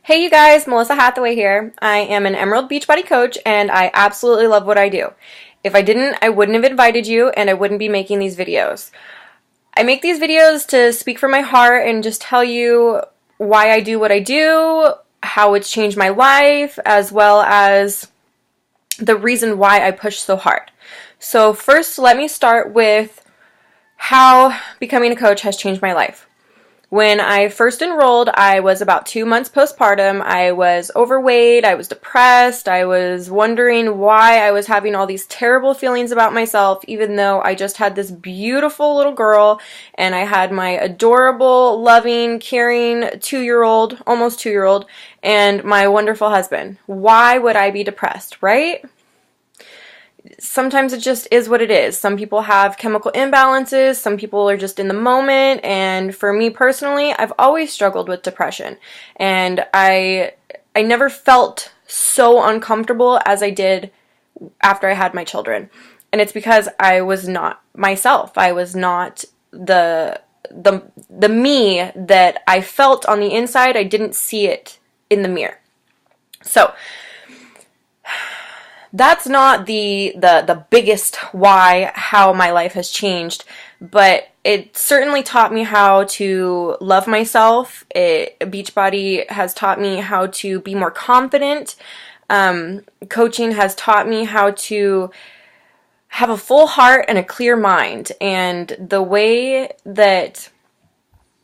Hey you guys, Melissa Hathaway here. I am an Emerald Beachbody coach and I absolutely love what I do. If I didn't, I wouldn't have invited you and I wouldn't be making these videos. I make these videos to speak from my heart and just tell you why I do what I do, how it's changed my life, as well as the reason why I push so hard. So first, let me start with how becoming a coach has changed my life. When I first enrolled, I was about 2 months postpartum. I was overweight, I was depressed, I was wondering why I was having all these terrible feelings about myself, even though I just had this beautiful little girl and I had my adorable, loving, caring 2-year-old, almost 2-year-old, and my wonderful husband. Why would I be depressed, right? Sometimes it just is what it is. Some people have chemical imbalances, some people are just in the moment, and for me personally, I've always struggled with depression. And I never felt so uncomfortable as I did after I had my children. And it's because I was not myself. I was not the me that I felt on the inside. I didn't see it in the mirror. So that's not the biggest why how my life has changed, but it certainly taught me how to love myself. Beachbody has taught me how to be more confident. Coaching has taught me how to have a full heart and a clear mind. And the way that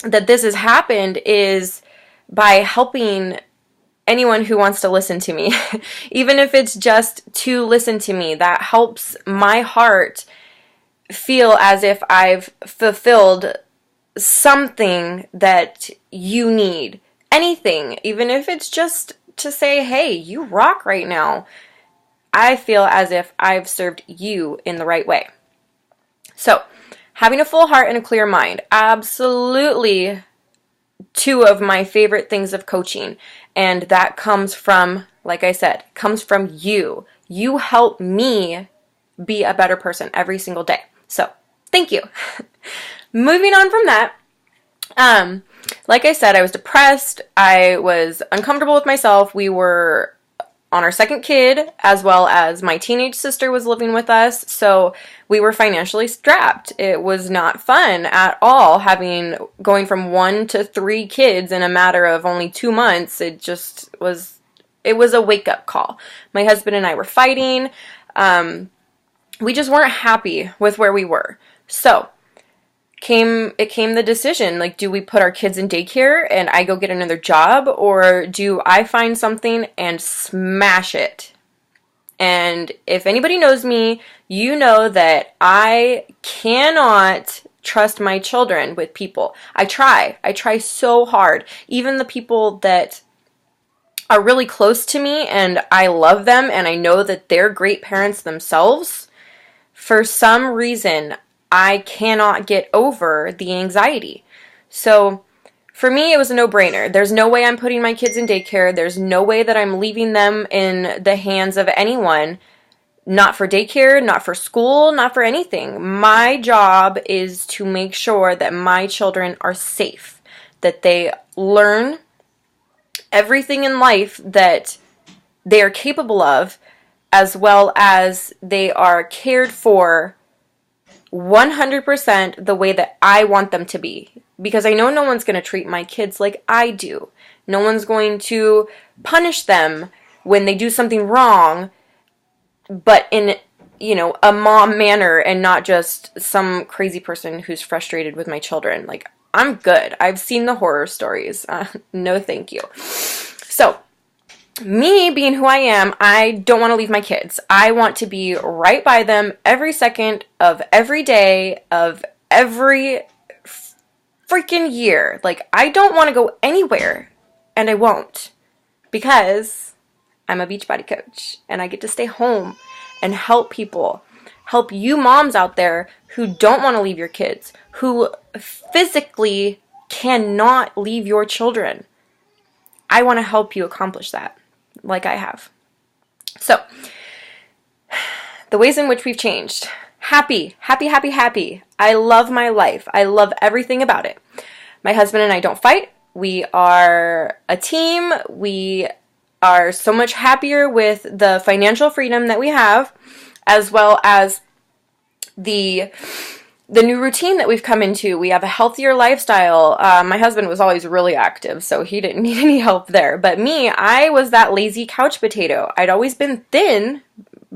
this has happened is by helping anyone who wants to listen to me, even if it's just to listen to me. That helps my heart feel as if I've fulfilled something that you need. Anything, even if it's just to say, hey, you rock right now. I feel as if I've served you in the right way. So, having a full heart and a clear mind, absolutely two of my favorite things of coaching. And that comes from, like I said, comes from you. You help me be a better person every single day. So, thank you. Moving on from that, like I said, I was depressed. I was uncomfortable with myself. We were on our second kid, as well as my teenage sister was living with us, so we were financially strapped. It was not fun at all going from 1 to 3 kids in a matter of only 2 months. It was a wake-up call. My husband and I were fighting. We just weren't happy with where we were. So it came the decision, like, do we put our kids in daycare and I go get another job, or do I find something and smash it? And if anybody knows me, you know that I cannot trust my children with people. I try so hard. Even the people that are really close to me and I love them and I know that they're great parents themselves, for some reason I cannot get over the anxiety. So for me, it was a no-brainer. There's no way I'm putting my kids in daycare. There's no way that I'm leaving them in the hands of anyone. Not for daycare, not for school, not for anything. My job is to make sure that my children are safe, that they learn everything in life that they are capable of, as well as they are cared for 100% the way that I want them to be. Because I know no one's going to treat my kids like I do. No one's going to punish them when they do something wrong, but in, a mom manner and not just some crazy person who's frustrated with my children. Like, I'm good. I've seen the horror stories. No thank you. So, me being who I am, I don't want to leave my kids. I want to be right by them every second of every day of every freaking year. Like, I don't want to go anywhere, and I won't, because I'm a Beachbody coach and I get to stay home and help people. Help you moms out there who don't want to leave your kids, who physically cannot leave your children. I want to help you accomplish that, like I have. So, the ways in which we've changed. Happy. I love my life. I love everything about it. My husband and I don't fight. We are a team. We are so much happier with the financial freedom that we have, as well as the new routine that we've come into. We have a healthier lifestyle. My husband was always really active, so he didn't need any help there. But me, I was that lazy couch potato. I'd always been thin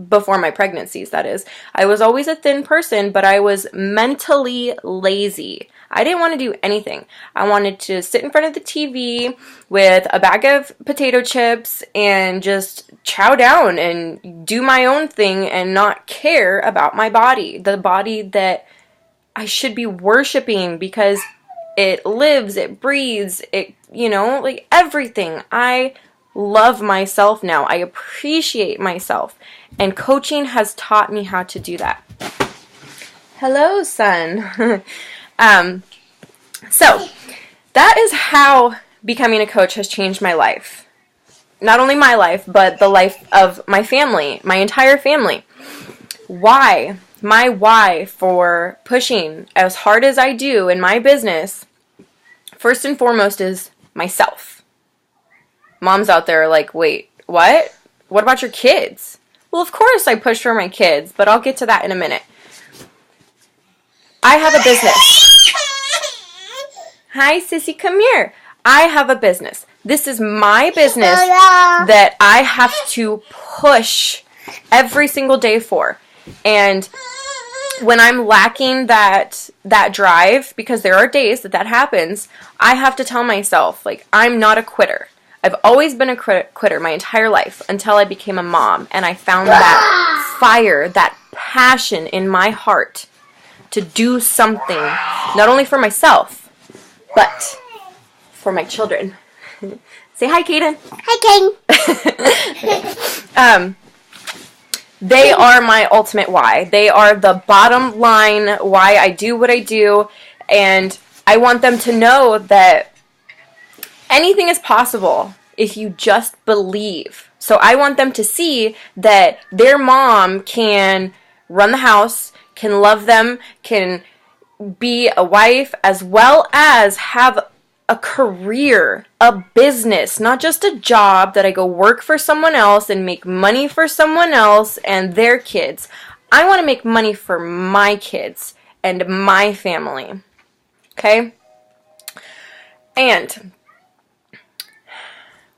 before my pregnancies, that is. I was always a thin person, but I was mentally lazy. I didn't want to do anything. I wanted to sit in front of the TV with a bag of potato chips and just chow down and do my own thing and not care about my body. The body that I should be worshiping because it lives, it breathes, it, like everything. I love myself now. I appreciate myself. And coaching has taught me how to do that. Hello, son. So that is how becoming a coach has changed my life. Not only my life, but the life of my family, my entire family. Why? My why for pushing as hard as I do in my business, first and foremost, is myself. Moms out there are like, wait, what? What about your kids? Well, of course I push for my kids, but I'll get to that in a minute. I have a business. Hi, sissy, come here. I have a business. This is my business that I have to push every single day for. And when I'm lacking that drive, because there are days that happens, I have to tell myself, like, I'm not a quitter. I've always been a quitter my entire life until I became a mom, and I found that fire, that passion in my heart to do something, not only for myself, but for my children. Say hi, Kaden. Hi, Kaden. They are my ultimate why. They are the bottom line why I do what I do, and I want them to know that anything is possible if you just believe. So I want them to see that their mom can run the house, can love them, can be a wife, as well as have a career, a business, not just a job that I go work for someone else and make money for someone else and their kids. I want to make money for my kids and my family. Okay? And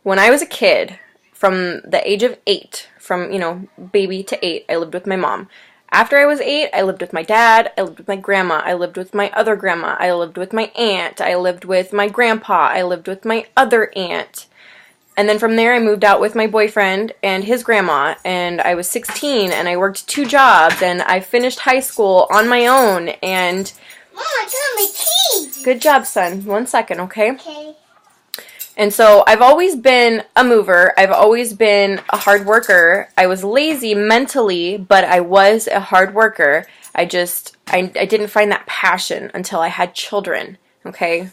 when I was a kid, from the age of 8, from, baby to 8, I lived with my mom. After I was 8, I lived with my dad, I lived with my grandma, I lived with my other grandma, I lived with my aunt, I lived with my grandpa, I lived with my other aunt. And then from there I moved out with my boyfriend and his grandma, and I was 16, and I worked 2 jobs, and I finished high school on my own, and... Mom, I got my keys! Good job, son. 1 second, okay? Okay. And so I've always been a mover. I've always been a hard worker. I was lazy mentally, but I was a hard worker. I didn't find that passion until I had children, okay?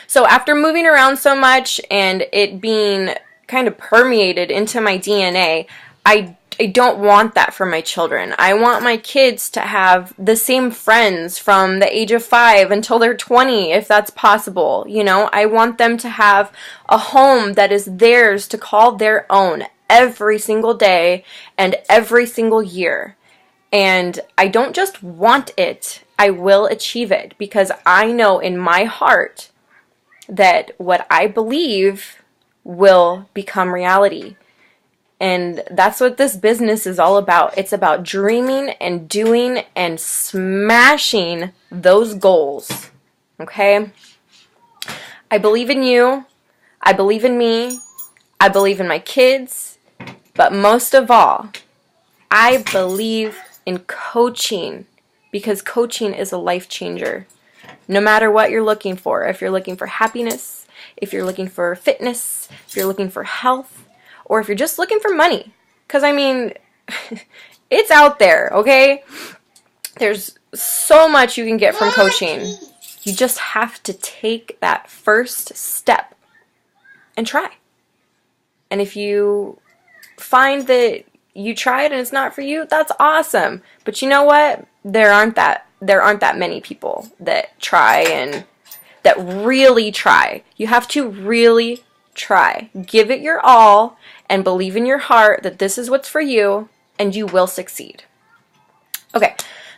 So after moving around so much and it being kind of permeated into my DNA, I don't want that for my children. I want my kids to have the same friends from the age of 5 until they're 20, if that's possible. I want them to have a home that is theirs to call their own every single day and every single year. And I don't just want it, I will achieve it, because I know in my heart that what I believe will become reality. And that's what this business is all about. It's about dreaming and doing and smashing those goals. Okay? I believe in you. I believe in me. I believe in my kids. But most of all, I believe in coaching, because coaching is a life changer. No matter what you're looking for, if you're looking for happiness, if you're looking for fitness, if you're looking for health, or if you're just looking for money. Because, it's out there, okay? There's so much you can get from coaching. You just have to take that first step and try. And if you find that you tried and it's not for you, that's awesome. But you know what? There aren't that many people that try and that really try. You have to really try. Give it your all and believe in your heart that this is what's for you, and you will succeed. Okay,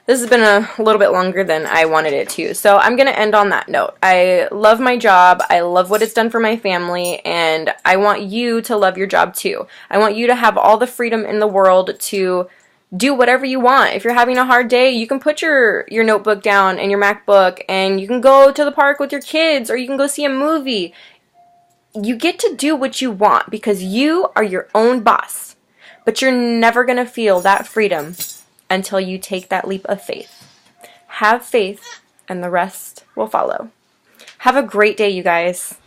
this has been a little bit longer than I wanted it to, so I'm going to end on that note. I love my job, I love what it's done for my family, and I want you to love your job too. I want you to have all the freedom in the world to do whatever you want. If you're having a hard day, you can put your notebook down and your MacBook, and you can go to the park with your kids, or you can go see a movie. You get to do what you want because you are your own boss, but you're never going to feel that freedom until you take that leap of faith. Have faith, and the rest will follow. Have a great day, you guys.